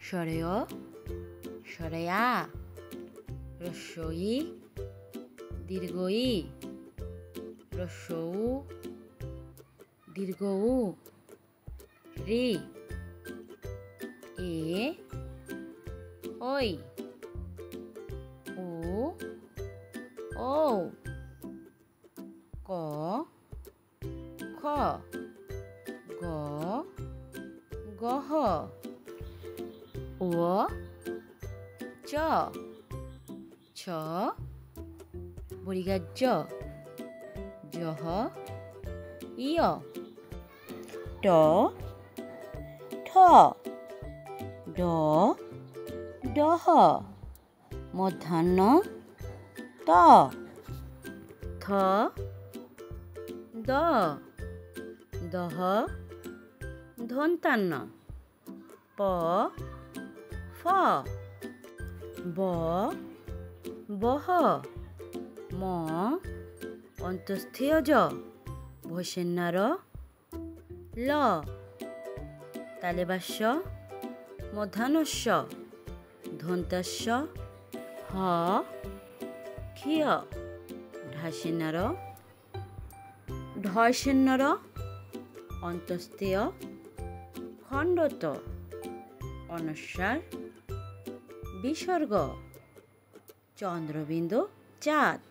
স্বরে অ স্বরে আ হ্রস্ব ই দীর্ঘ ই হ্রস্ব উ দীর্ঘ উ রি এ ওই ও ও ক খ গ গহ ও চ ছ বরিগার জ জহ ইয় ট ঠ ড ডহ মধ্যাহ্ন ত থ দ দহ ধন্তান্ন প ফ ব বহ ম অন্তস্থীয় জ ভৈষণ্যার ল তালেবাস্য মধ্যাহ্নস্য ধন্তাস্য হ ক্ষিয় ঢাসিন্যার ঢয়সেন্যর অন্তস্থীয় খণ্ডত অনস্বার বিসর্গ চন্দ্রবিন্দু চাঁদ